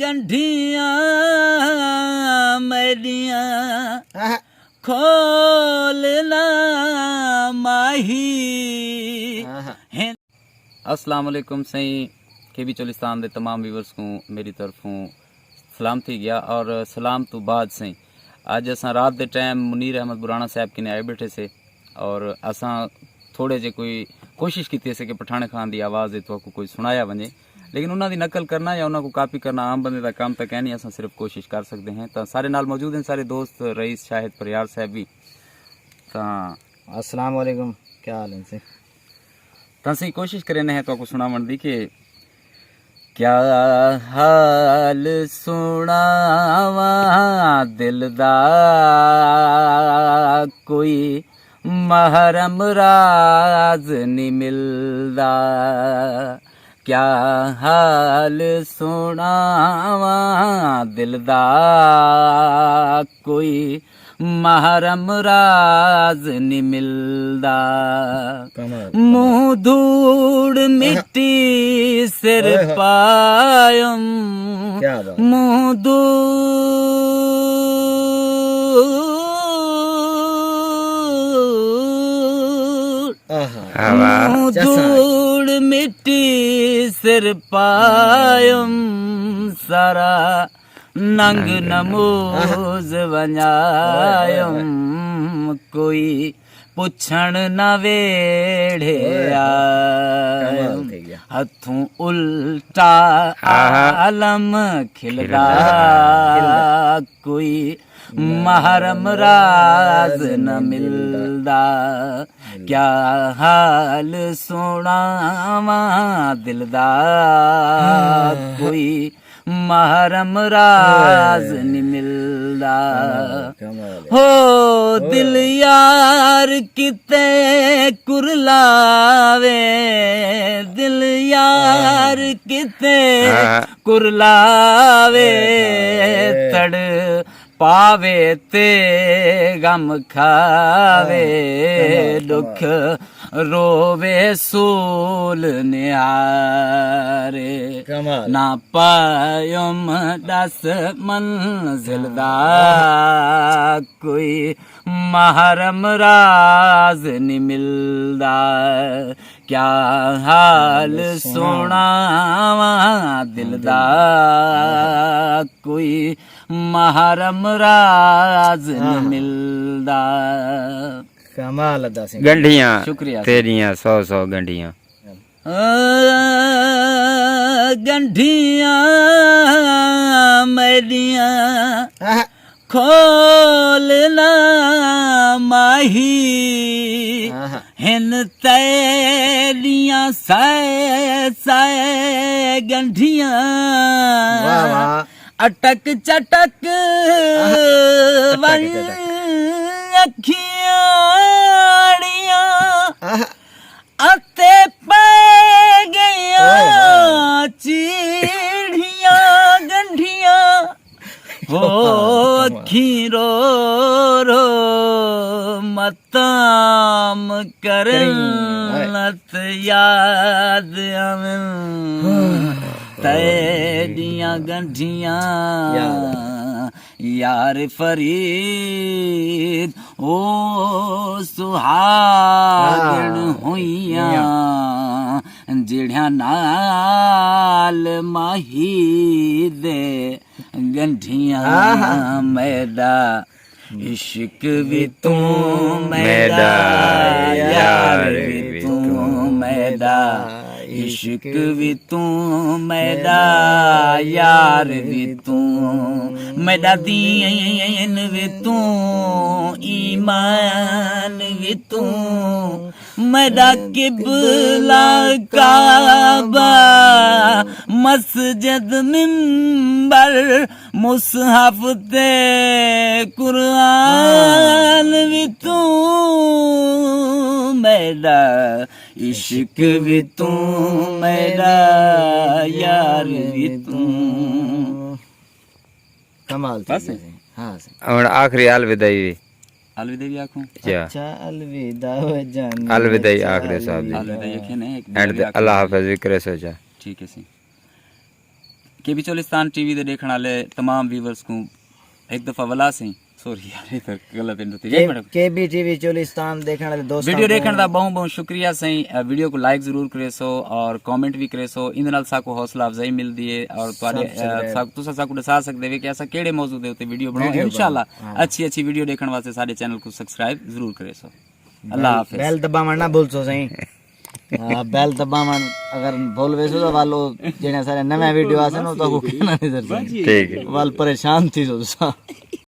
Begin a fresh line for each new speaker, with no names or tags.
गंढियां मेरियां खोलना माही। अस्सलाम वालेकुम सही के भी चोलिस्तान दे तमाम व्यूवर्स को मेरी तरफों सलाम थी गया। और सलाम तो बाद सही अज असा रात दे टाइम मुनीर अहमद बुराना साहब किने आए बैठे से और असा थोड़े जे कोई कोशिश की से कि पठाने खान की आवाज़ तो कोई सुनाया वजे, लेकिन उन्होंने नकल करना या उन्होंने कॉपी करना आम बंदे का काम तो कह नहीं, असा सिर्फ कोशिश कर सकते हैं। तो सारे नाल मौजूद हैं सारे दोस्त, रईस शाहिद परियार साहब भी। तो
अस्सलाम वालेकुम, क्या हाल है से?
तो सही कोशिश करें हैं तो सुनावन दी कि क्या हाल सुनावा दिल दा कोई महरम राज नहीं मिलदा। क्या हाल सुनावा दिल दा कोई महरम राज नहीं मिलदा। मुँह धूड़ मिट्टी सिर पायम मुँह धूड़ मिट्टी सिर पायम सारा नंग नमोज वंजायम कोई पुछण न वेड़े हथों उल्टा आलम खिलदा कोई महरम राज न मिलदा। क्या हाल सुनावा दिल दा कोई महरम राज नहीं मिलदा। हो दिल यार किते कुरलावे दिल यार किते कुरलावे तड़ पावे ते गम खावे दुख रोवे सूल न्यारे ना पायम दस मंजिल दा कोई महरम राज नहीं मिलदा। क्या हाल सुनावा दिल दा कोई महरम राज नहीं मिलदा।
कमाल अदा सिंह,
गंढियां
शुक्रिया
तेरियां 100 गंढियां
गंढियां मेरियां खोलना माही। हिन तेरियां साए साए गंढियां अटक चटक वन अखियां अते पै गया चीड़ियां गंढियां हो अखी रो रो मताम करन लत याद आवन तेरियां गंढियां यार फरीद ओ सुहागण होइयां जिढ़िया नाल माही दे गंढियां मैदा इश्क भी तू मैदा यार भी तू मैदा इश्क भी तू मैदा यार भी तू मैदा दीन भी तू ईमान भी तू मैदा किबला काबा मस्जिद मिंबर मुसहफ ते कुरान भी तू मैदा इश्क भी तू मैदा यार भी तू।
कमाल
बस
हाँ
और आखिरी अलविदाई
अलविदा भी आखूं
अच्छा अलविदा हो जान
अलविदाई आखिरी साहब
अलविदा यकीन है
एंड अल्लाह हाफिज जिक्र सोचा
ठीक है सी केबी चोलिस्तान टीवी दे देखण वाले तमाम व्यूअर्स को एक दफा वला सही सॉरी यार ये तो गलत इंटरव्यू एक मिनट
केबी टीवी चोलिस्तान देखने वाले दोस्तों
वीडियो देखण दा बहुत बहुत शुक्रिया सही वीडियो को लाइक जरूर करे सो और कमेंट भी करे सो इन नाल साको हौसला अफजाई मिलदी है और तुहाडे तुसा साको दसा सकदे वे कि ऐसा केड़े मौजू दे उते वीडियो बनाओ इंशाल्लाह अच्छी वीडियो देखण वास्ते साडे चैनल को सब्सक्राइब जरूर करे सो अल्लाह हाफिज
बेल दबावण ना भूल सो सही बेल दबावण अगर भूल वैसो तो वालो जेने सारे नवे वीडियो आसे नो तो को कहना नहीं सर
ठीक है
वाल परेशान थी सो